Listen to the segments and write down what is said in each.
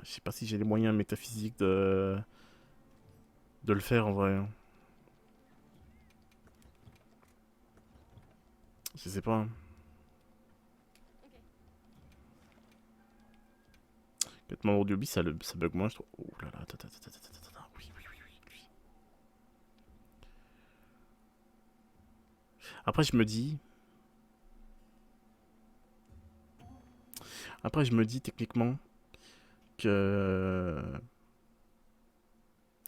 Je sais pas si j'ai les moyens métaphysiques de le faire en vrai. Je sais pas. Complètement audio ça, ça bug moins, je trouve. Oh là là, oui, oui, oui, oui. Après, je me dis. Après, je me dis techniquement que.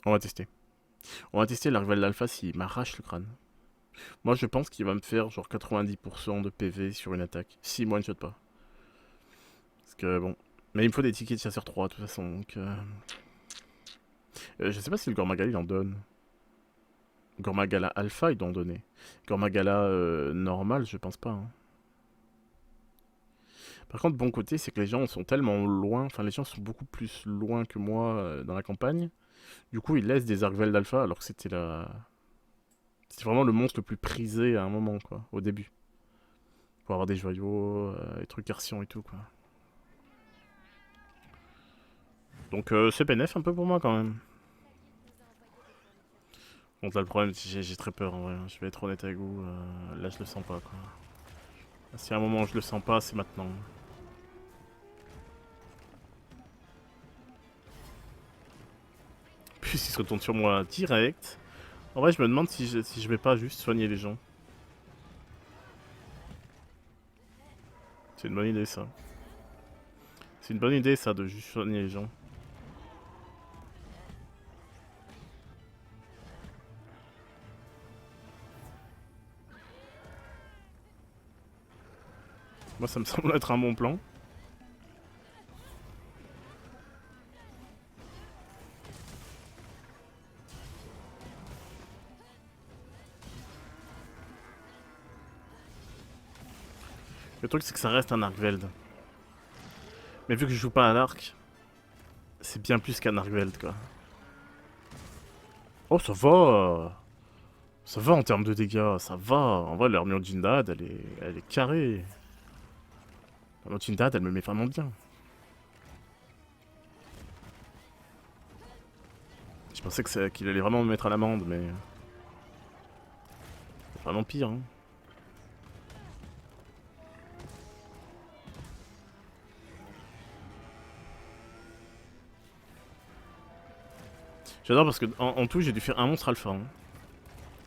On va tester. On va tester l'arrival d'Alpha s'il m'arrache le crâne. Moi, je pense qu'il va me faire genre 90% de PV sur une attaque. Si moi, ne shot pas. Parce que bon. Mais il me faut des tickets de chasseur 3 de toute façon. Donc, je sais pas si le Gormagala il en donne. Gormagala Alpha il doit en donner. Gormagala normal, je pense pas. Hein. Par contre, bon côté, c'est que les gens sont tellement loin. Enfin, les gens sont beaucoup plus loin que moi dans la campagne. Du coup, ils laissent des Argvel d'Alpha alors que c'était la. C'était vraiment le monstre le plus prisé à un moment, quoi, au début. Pour avoir des joyaux, des trucs arsion et tout, quoi. Donc, c'est bénéf un peu pour moi quand même. Bon, là, le problème, j'ai très peur en vrai. Je vais être honnête avec vous. Là, je le sens pas, quoi. Si à un moment je le sens pas, c'est maintenant. Puis il se retourne sur moi direct. En vrai, je me demande si je vais pas juste soigner les gens. C'est une bonne idée, ça. C'est une bonne idée, ça, de juste soigner les gens. Moi, ça me semble être un bon plan. Le truc, c'est que ça reste un Argveld. Mais vu que je joue pas à l'arc, c'est bien plus qu'un Argveld, quoi. Oh, ça va. Ça va en termes de dégâts, ça va. En vrai, l'armure Jindad, elle est carrée. L'armure Jindad, elle me met vraiment bien. Je pensais qu'il allait vraiment me mettre à l'amende, mais... C'est vraiment pire, hein. J'adore parce que en tout, j'ai dû faire un monstre alpha. Hein.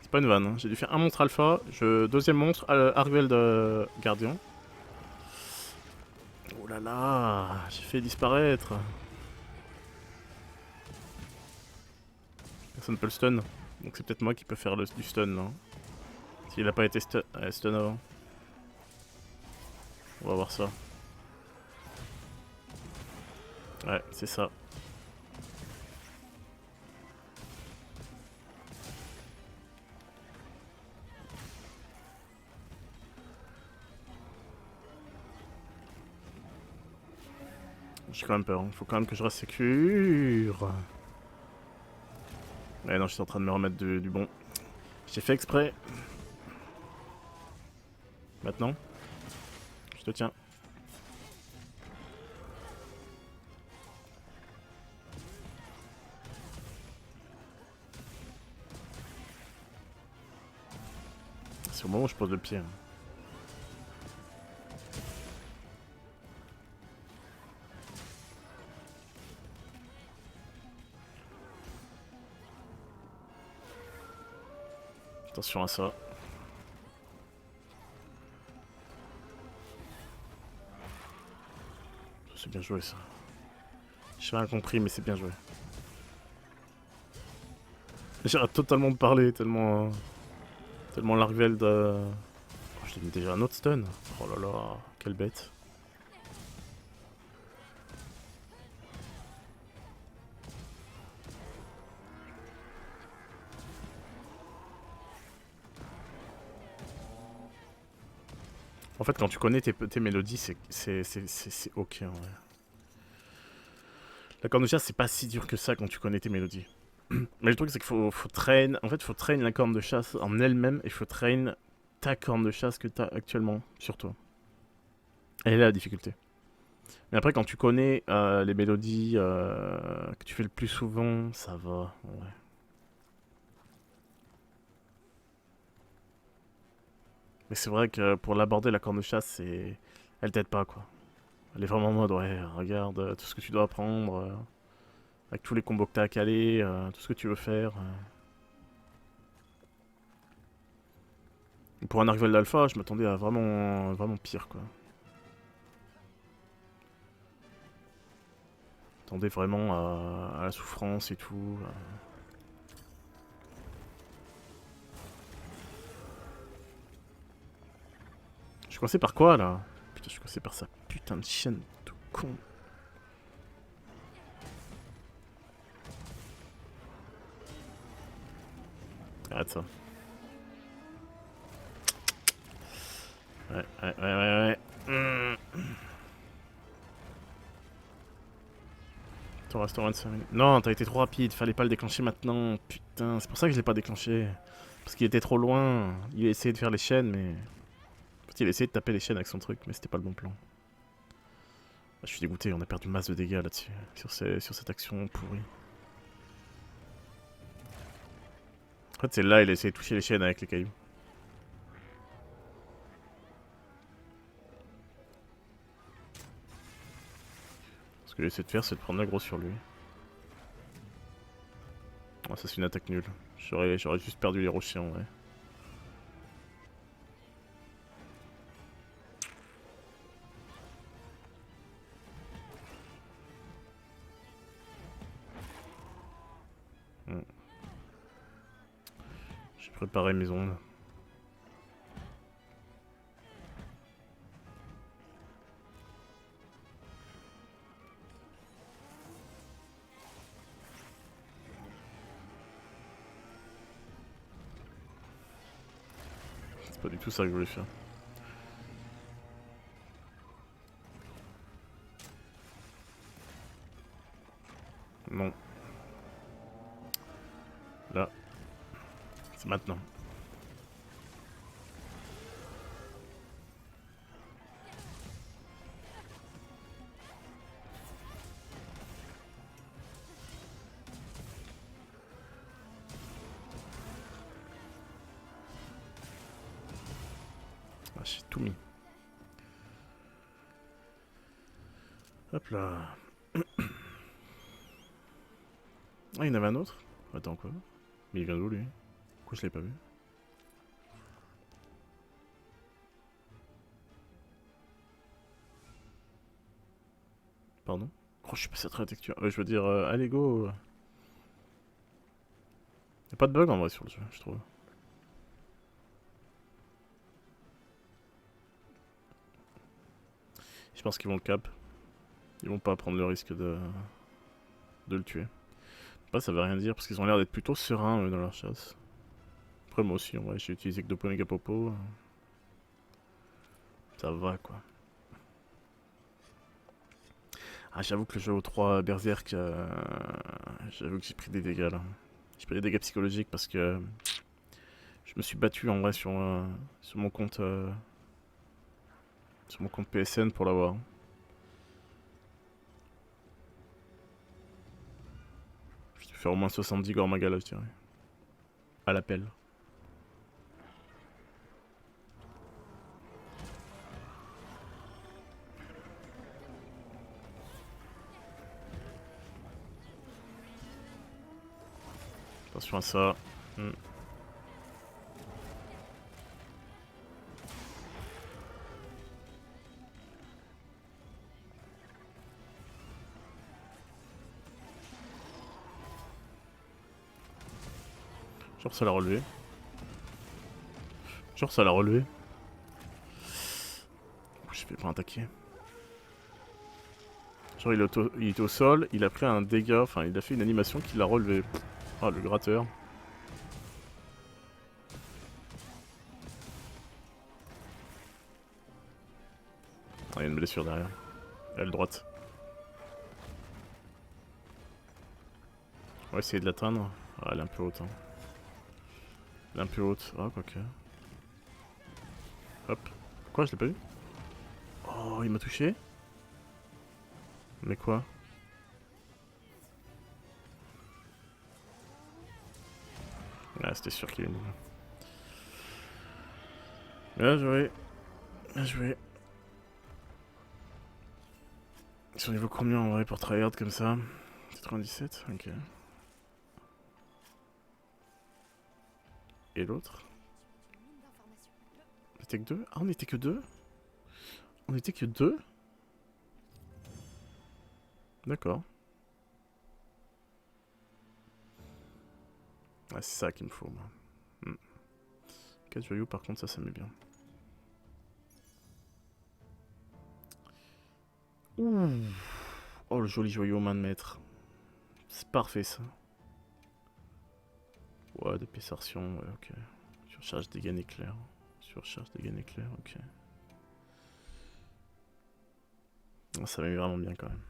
C'est pas une vanne. Hein. J'ai dû faire un monstre alpha. Deuxième monstre, Arguel de Gardien. Oh là là, j'ai fait disparaître. Personne peut le stun. Donc c'est peut-être moi qui peux faire du stun là. S'il a pas été stun avant. On va voir ça. Ouais, c'est ça. J'ai quand même peur. Hein. Faut quand même que je reste sécure. Ouais, non, je suis en train de me remettre du bon. J'ai fait exprès. Maintenant, je te tiens. C'est au moment où je pose le pied. Hein. Attention à ça. C'est bien joué ça. J'ai rien compris, mais c'est bien joué. J'arrête totalement de parler, tellement. Tellement Largveld. Oh, je l'ai mis déjà un autre stun. Oh là là, quelle bête. En fait, quand tu connais tes mélodies, c'est ok en vrai. La corne de chasse, c'est pas si dur que ça quand tu connais tes mélodies. Mais le truc, c'est qu'il faut train. En fait, faut train la corne de chasse en elle-même et il faut train ta corne de chasse que t'as actuellement sur toi. Elle est là la difficulté. Mais après, quand tu connais les mélodies que tu fais le plus souvent, ça va. Ouais. Mais c'est vrai que pour l'aborder, la corne de chasse, c'est... Elle t'aide pas, quoi. Elle est vraiment en mode, ouais, regarde tout ce que tu dois apprendre, avec tous les combos que t'as à caler, tout ce que tu veux faire. Pour un Argvel d'Alpha, je m'attendais à vraiment, vraiment pire, quoi. Je m'attendais vraiment à la souffrance et tout. Je suis coincé par quoi, là? Putain, je suis coincé par sa putain de chienne de con. Arrête ça. Ouais. T'en restes 25 minutes. Non, t'as été trop rapide, fallait pas le déclencher maintenant. Putain, c'est pour ça que je l'ai pas déclenché. Parce qu'il était trop loin. Il a essayé de faire les chaînes, mais. En fait, il a essayé de taper les chaînes avec son truc, mais c'était pas le bon plan. Ah, je suis dégoûté, on a perdu masse de dégâts là-dessus. Sur cette action pourrie. En fait, c'est là, il a essayé de toucher les chaînes avec les cailloux. Ce que j'essaie de faire, c'est de prendre l'aggro sur lui. Oh, ça, c'est une attaque nulle. J'aurais juste perdu les rochers en vrai. Hmm. J'ai préparé mes ondes. C'est pas du tout ça que je voulais faire. Non. Là. C'est maintenant. Ah, j'ai tout mis. Hop là. Ah, il y en avait un autre? Attends, quoi? Mais il vient d'où, lui? Pourquoi je l'ai pas vu? Pardon? Oh, je suis passé à travers la texture. Je veux dire, allez, go! Y'a pas de bug en vrai sur le jeu, je trouve. Je pense qu'ils vont le cap. Ils vont pas prendre le risque de le tuer. Après, ça veut rien dire parce qu'ils ont l'air d'être plutôt sereins dans leur chasse. Après, moi aussi, en vrai, j'ai utilisé que Dopo Megapopo. Ça va quoi. Ah, j'avoue que le jeu aux 3 Berserk, j'avoue que j'ai pris des dégâts là. J'ai pris des dégâts psychologiques parce que je me suis battu en vrai sur mon compte PSN pour l'avoir. Je vais faire au moins 70 Gormagala, je dirais. À l'appel. Attention à ça. Genre ça l'a relevé. Genre ça l'a relevé. Je vais pas attaquer. Genre il était au sol, il a pris un dégât, enfin il a fait une animation qui l'a relevé. Ah le gratteur. Ah, il y a une blessure derrière. Aile droite. On va essayer de l'atteindre. Ah, elle est un peu haute. Hein. Elle est un peu haute. Ah, quoique. Hop. Quoi, je l'ai pas vu? Oh, il m'a touché. Mais quoi? Ah, c'était sûr qu'il y a une double. Bien joué. Bien joué. Ils sont niveau combien en vrai pour tryhard comme ça? 97? Ok. Et l'autre? On était que deux? Ah, on était que deux? On était que deux? D'accord. Ah, c'est ça qu'il me faut, moi. 4 joyaux, par contre, ça met bien. Ouh. Oh, le joli joyau main de maître. C'est parfait, ça. Ouais, d'épaissartion, ouais, ok. Surcharge dégâts éclair. Surcharge dégâts éclair, ok. Ça met vraiment bien, quand même.